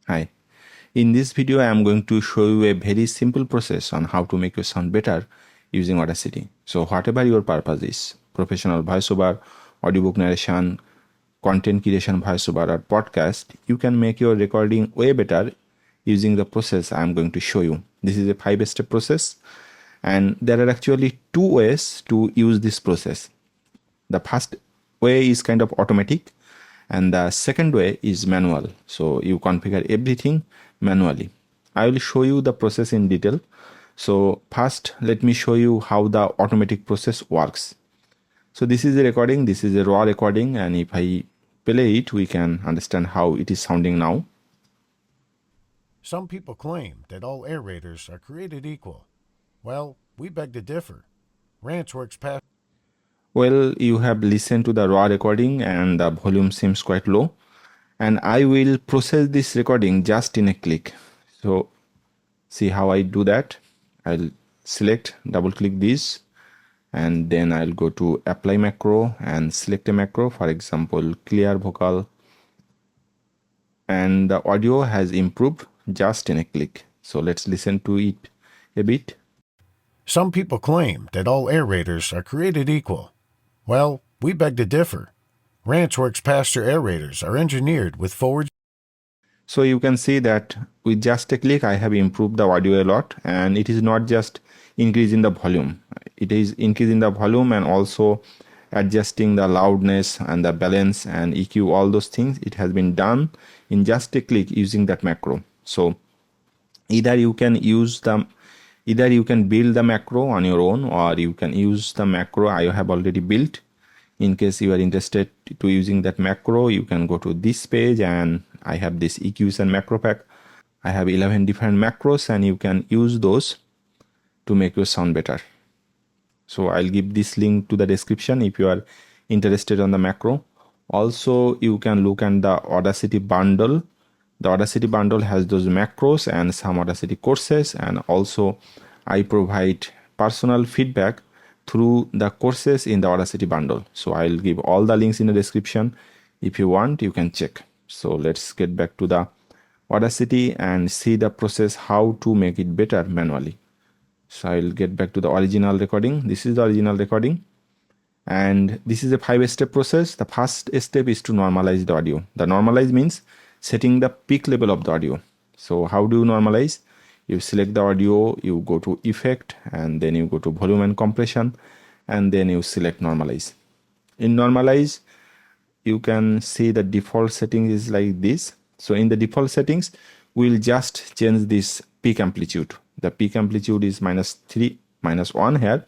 Hi. In this video, I am going to show you a very simple process on how to make your sound better using Audacity. So whatever your purpose is, professional voiceover, audiobook narration, content creation voiceover or podcast, you can make your recording way better using the process I am going to show you. This is a 5-step process and there are actually 2 ways to use this process. The first way is kind of automatic and the second way is manual. So you configure everything manually. I will show you the process in detail. So first let me show you how the automatic process works. So this is a recording, this is a raw recording, and if I play it we can understand how it is sounding now. Some people claim that all aerators are created equal. Well, we beg to differ. Ranch works past. Well, you have listened to the raw recording and the volume seems quite low, and I will process this recording just in a click. So see how I do that. I'll select, double click this, and then I'll go to apply macro and select a macro, for example clear vocal, and the audio has improved just in a click. So let's listen to it a bit. Some people claim that all aerators are created equal. Well, we beg to differ. Ranch works pasture aerators are engineered with forward. So you can see that with just a click I have improved the audio a lot, and it is not just increasing the volume. It is increasing the volume and also adjusting the loudness and the balance and EQ, all those things. It has been done in just a click using that macro. So either you can build the macro on your own, or you can use the macro I have already built. In case you are interested to using that macro, you can go to this page and I have this EQs and macro pack. I have 11 different macros and you can use those to make your sound better. So I'll give this link to the description if you are interested on the macro. Also, you can look at the Audacity bundle. The Audacity bundle has those macros and some Audacity courses, and also I provide personal feedback through the courses in the Audacity bundle. So I'll give all the links in the description. If you want, you can check. So let's get back to the Audacity and see the process how to make it better manually. So I'll get back to the original recording. This is the original recording. And this is a 5-step process. The first step is to normalize the audio. The normalize means setting the peak level of the audio. So how do you normalize? You select the audio, you go to effect, and then you go to volume and compression, and then you select normalize. In normalize, you can see the default setting is like this. So in the default settings, we'll just change this peak amplitude. The peak amplitude is -1 here,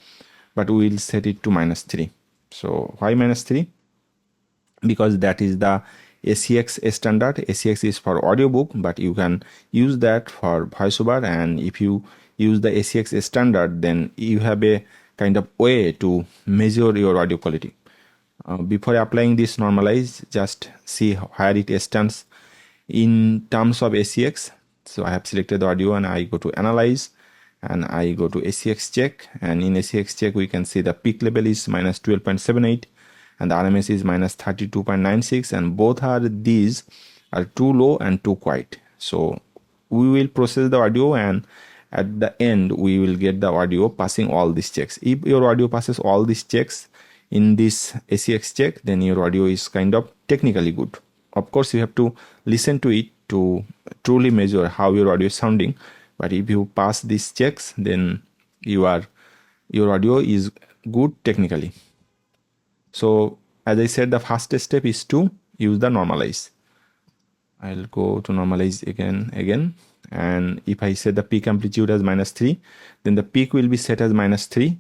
but we'll set it to -3. So why -3? Because that is the ACX standard. ACX is for audiobook, but you can use that for voiceover, and if you use the ACX standard, then you have a kind of way to measure your audio quality. Before applying this normalize, just see where it stands in terms of ACX. So I have selected the audio and I go to analyze and I go to ACX check, and in ACX check we can see the peak level is -12.78 and the RMS is -32.96, and both these are too low and too quiet. So we will process the audio, and at the end we will get the audio passing all these checks. If your audio passes all these checks in this ACX check, then your audio is kind of technically good. Of course, you have to listen to it to truly measure how your audio is sounding. But if you pass these checks, then your audio is good technically. So as I said, the first step is to use the normalize. I'll go to normalize again. And if I set the peak amplitude as -3, then the peak will be set as -3.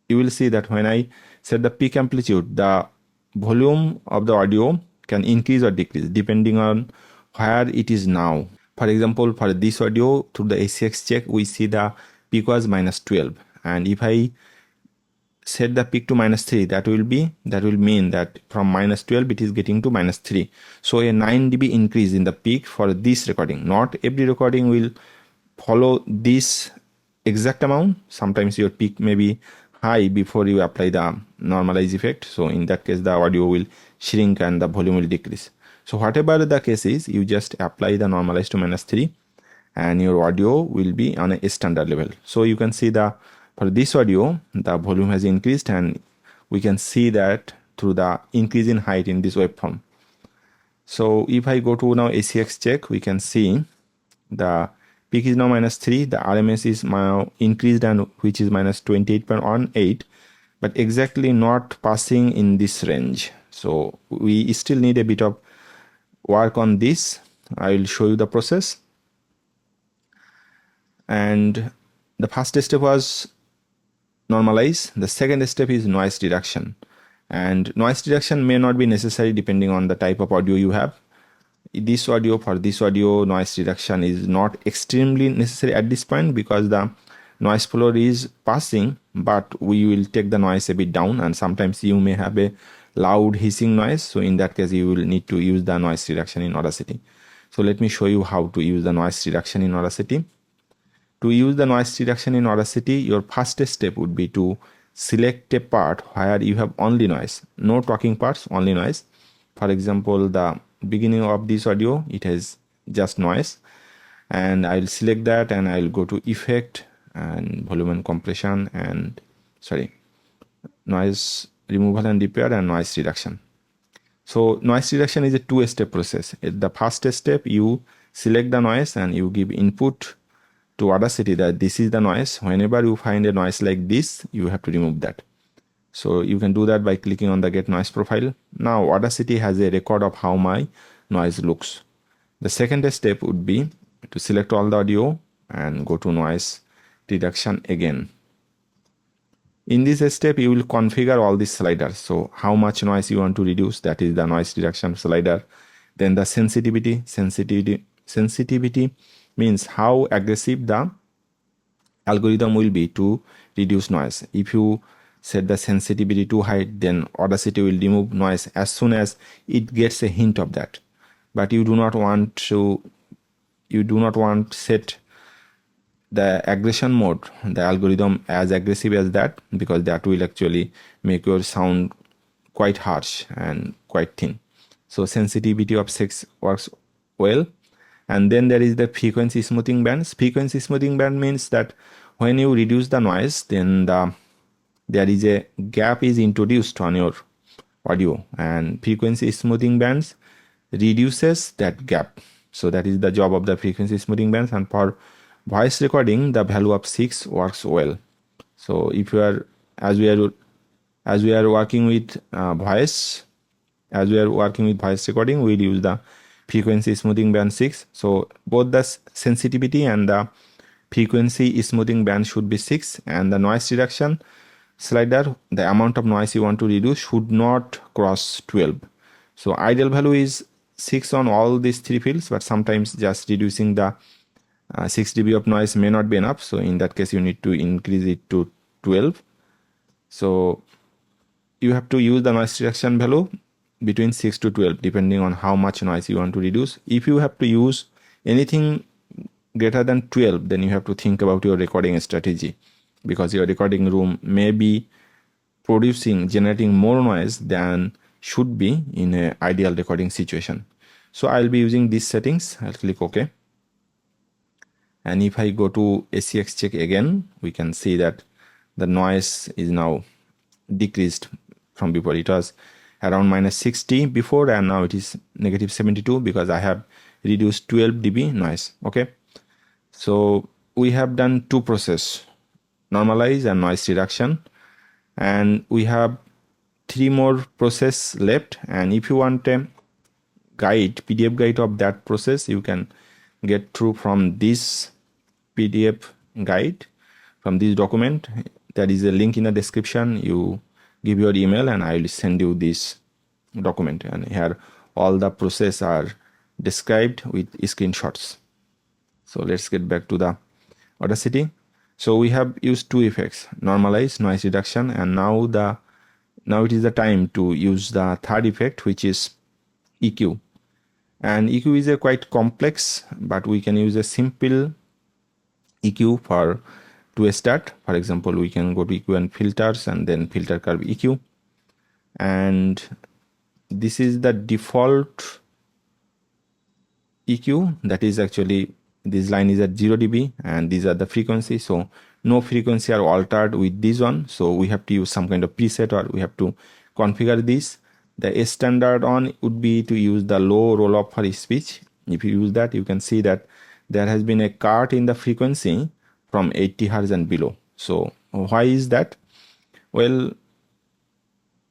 You will see that when I set the peak amplitude, the volume of the audio can increase or decrease depending on where it is now. For example, for this audio through the ACX check, we see the peak was -12, and if I set the peak to -3, that will mean that from -12 it is getting to -3. So a 9 dB increase in the peak for this recording. Not every recording will follow this exact amount. Sometimes your peak may be high before you apply the normalize effect. So in that case, the audio will shrink and the volume will decrease. So whatever the case is, you just apply the normalize to -3 and your audio will be on a standard level. So you can see for this audio, the volume has increased, and we can see that through the increase in height in this waveform. So if I go to now ACX check, we can see the peak is now -3, the RMS is now increased, and which is -28.18, but exactly not passing in this range. So we still need a bit of work on this. I will show you the process. And the first step was normalize. The second step is noise reduction. And noise reduction may not be necessary depending on the type of audio you have. For this audio, noise reduction is not extremely necessary at this point because the noise floor is passing, but we will take the noise a bit down, and sometimes you may have a loud hissing noise. So in that case, you will need to use the noise reduction in Audacity. So let me show you how to use the noise reduction in Audacity. To use the noise reduction in Audacity, your first step would be to select a part where you have only noise, no talking parts, only noise. For example, the beginning of this audio, it has just noise, and I'll select that, and I'll go to effect and volume and compression, and noise removal and repair, and noise reduction. So noise reduction is a two-step process. At the first step, you select the noise and you give input to Audacity that this is the noise. Whenever you find a noise like this, you have to remove that. So you can do that by clicking on the get noise profile. Now Audacity has a record of how my noise looks. The second step would be to select all the audio and go to noise reduction again. In this step, you will configure all these sliders. So how much noise you want to reduce, that is the noise reduction slider. Then the sensitivity means how aggressive the algorithm will be to reduce noise. If you set the sensitivity too high, then Audacity will remove noise as soon as it gets a hint of that. But you do not want set the aggression mode, the algorithm, as aggressive as that, because that will actually make your sound quite harsh and quite thin. So sensitivity of 6 works well. And then there is the frequency smoothing bands. Frequency smoothing band means that when you reduce the noise, then there is a gap is introduced on your audio, and frequency smoothing bands reduces that gap. So that is the job of the frequency smoothing bands. And for voice recording, the value of 6 works well. So if you are, as we are working with voice recording, we'll use the frequency smoothing band 6. So both the sensitivity and the frequency smoothing band should be 6, and the noise reduction slider, the amount of noise you want to reduce should not cross 12. So ideal value is 6 on all these three fields, but sometimes just reducing the 6 dB of noise may not be enough. So in that case, you need to increase it to 12. So you have to use the noise reduction value between 6 to 12 depending on how much noise you want to reduce. If you have to use anything greater than 12, then you have to think about your recording strategy, because your recording room may be generating more noise than should be in an ideal recording situation. So I'll be using these settings. I'll click OK. And if I go to ACX check again, we can see that the noise is now decreased from before. It was around -60 before, and now it is -72 because I have reduced 12 dB noise. Okay. So we have done two processes, normalize and noise reduction, and we have 3 more process left. And if you want a PDF guide of that process, you can get through from this PDF guide, from this document. There is a link in the description. You give your email and I will send you this document, and here all the process are described with screenshots. So let's get back to the Audacity. So we have used 2 effects, normalize, noise reduction, and now it is the time to use the third effect, which is EQ. And EQ is a quite complex, but we can use a simple EQ to start. For example, we can go to EQ and filters, and then filter curve EQ. And this is the default EQ, that is actually this line is at 0 dB and these are the frequency. So no frequency are altered with this one. So we have to use some kind of preset or we have to configure this. The standard on would be to use the low roll up for speech. If you use that, you can see that there has been a cut in the frequency from 80 Hz and below. So why is that? Well,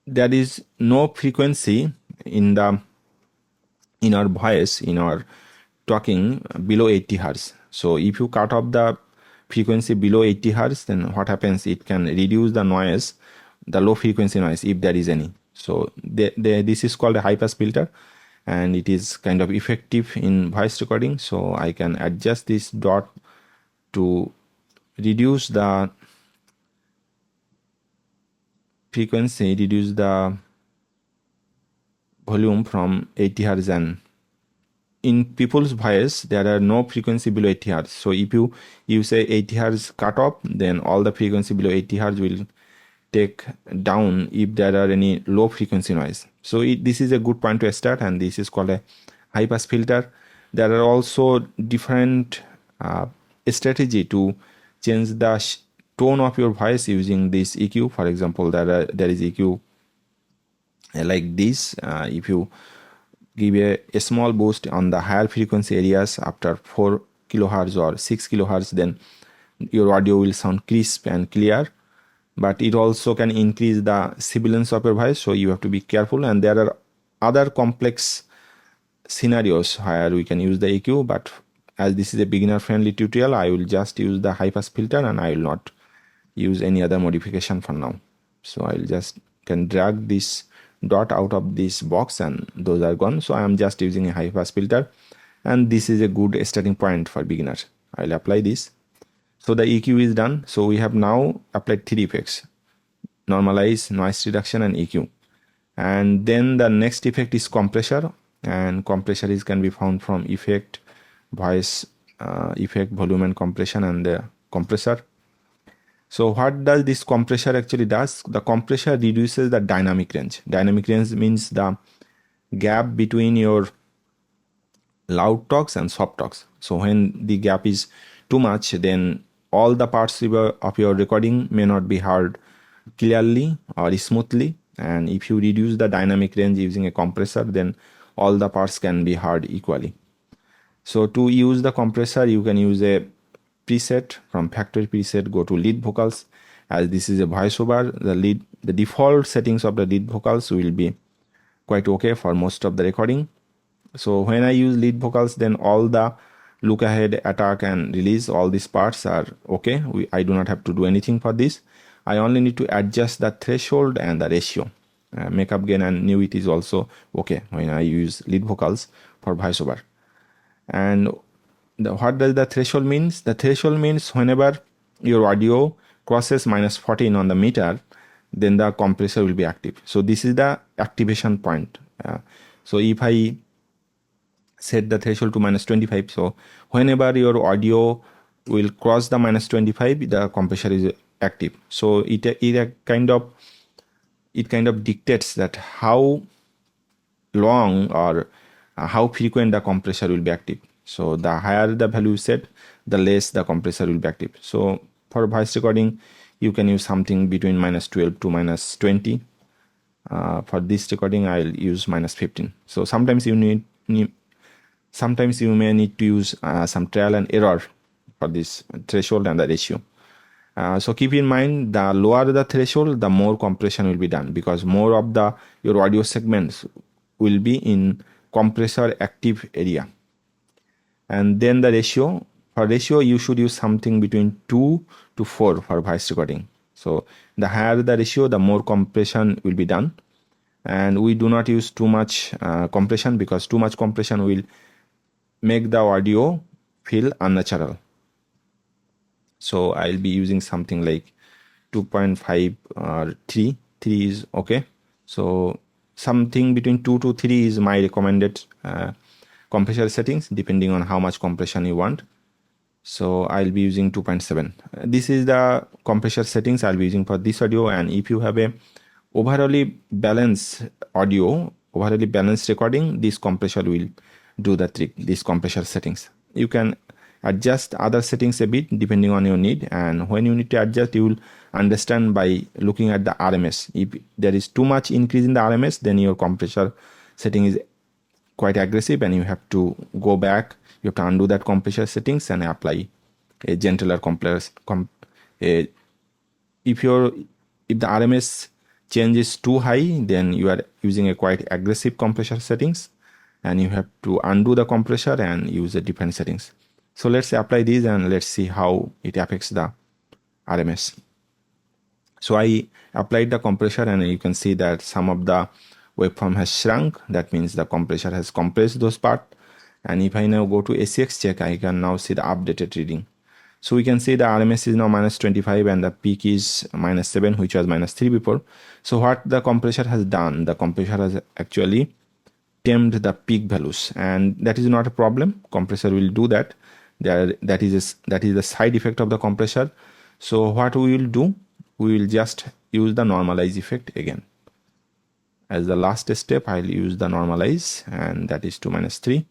there is no frequency in our voice, in our talking below 80 Hz. So if you cut off the frequency below 80 Hz, then what happens? It can reduce the noise, the low frequency noise, if there is any. So this is called a high pass filter, and it is kind of effective in voice recording. So I can adjust this dot to reduce the frequency, reduce the volume from 80 Hz, and in people's voice there are no frequency below 80 Hz. So if you say 80 Hz cut off, then all the frequency below 80 Hz will take down if there are any low frequency noise. So this is a good point to start, and this is called a high pass filter. There are also different strategy to change the tone of your voice using this EQ. For example, there is EQ like this. If you give a small boost on the higher frequency areas after 4 kilohertz or 6 kilohertz, then your audio will sound crisp and clear. But it also can increase the sibilance of your voice, so you have to be careful. And there are other complex scenarios where we can use the EQ, but as this is a beginner friendly tutorial, I will just use the high pass filter and I will not use any other modification for now. So I will just can drag this dot out of this box and those are gone. So I am just using a high pass filter, and this is a good starting point for beginners. I will apply this. So the EQ is done. So we have now applied 3 effects: normalize, noise reduction, and EQ. And then the next effect is compressor, and compressor can be found from effect, voice effect, volume and compression, and the compressor. So what does this compressor actually does? The compressor reduces the dynamic range. Dynamic range means the gap between your loud talks and soft talks. So when the gap is too much, then all the parts of your recording may not be heard clearly or smoothly. And if you reduce the dynamic range using a compressor, then all the parts can be heard equally. So to use the compressor, you can use a preset from factory preset. Go to lead vocals. As this is a voiceover, the default settings of the lead vocals will be quite okay for most of the recording. So when I use lead vocals, then all the look ahead, attack, and release, all these parts are okay. I do not have to do anything for this. I only need to adjust the threshold and the ratio. Makeup gain and new it is also okay when I use lead vocals for voiceover. And what does the threshold means? The threshold means whenever your audio crosses -14 on the meter, then the compressor will be active. So this is the activation point. So if I set the threshold to -25, so whenever your audio will cross the -25, the compressor is active. So it kind of dictates that how long or how frequent the compressor will be active. So the higher the value set, the less the compressor will be active. So for voice recording, you can use something between -12 to -20. For this recording, I'll use -15. So sometimes you may need to use some trial and error for this threshold and the ratio. So keep in mind, the lower the threshold, the more compression will be done, because more of your audio segments will be in compressor active area. And then the ratio, for ratio you should use something between 2 to 4 for voice recording. So the higher the ratio, the more compression will be done. And we do not use too much compression, because too much compression will make the audio feel unnatural. So I'll be using something like 2.5 or 3. 3 is okay. So something between 2 to 3 is my recommended compressor settings, depending on how much compression you want. So I'll be using 2.7. This is the compressor settings I'll be using for this audio. And if you have a overly balanced audio, overly balanced recording, this compressor will do the trick, these compressor settings. You can adjust other settings a bit depending on your need, and when you need to adjust, you will understand by looking at the RMS. If there is too much increase in the RMS, then your compressor setting is quite aggressive and you have to go back. You have to undo that compressor settings and apply a gentler compressor. If the RMS change is too high, then you are using a quite aggressive compressor settings, and you have to undo the compressor and use a different settings. So let's apply these and let's see how it affects the RMS. So I applied the compressor and you can see that some of the waveform has shrunk. That means the compressor has compressed those parts. And if I now go to ACX check, I can now see the updated reading. So we can see the RMS is now -25 and the peak is -7, which was -3 before. So what the compressor has done, the compressor has actually tamed the peak values, and that is not a problem. Compressor will do that. That is the side effect of the compressor. So what we will do, we will just use the normalize effect again. As the last step, I'll use the normalize, and that is to -3.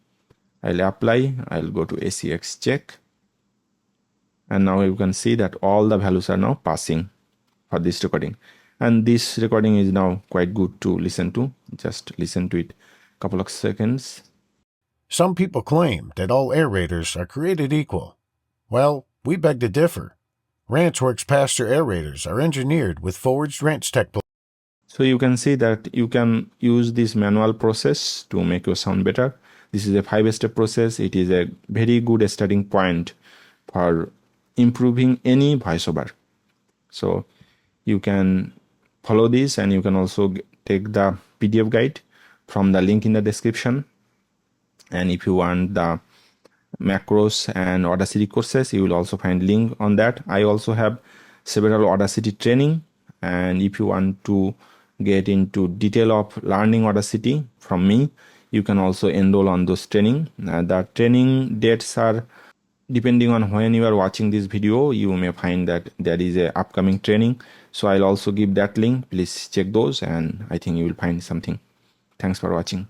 I'll apply, I'll go to ACX check, and now you can see that all the values are now passing for this recording. And this recording is now quite good to listen to. Just listen to it a couple of seconds. Some people claim that all aerators are created equal. Well, we beg to differ. Ranchworks Pastor aerators are engineered with Forward's Ranch Tech. So you can see that you can use this manual process to make your sound better. This is a 5-step process. It is a very good starting point for improving any voiceover. So you can follow this, and you can also take the PDF guide from the link in the description. And if you want the macros and Audacity courses, you will also find link on that. I also have several Audacity training, and if you want to get into detail of learning Audacity from me, you can also enroll on those training. The training dates are depending on when you are watching this video. You may find that there is a upcoming training, so I'll also give that link. Please check those, and I think you will find something. Thanks for watching.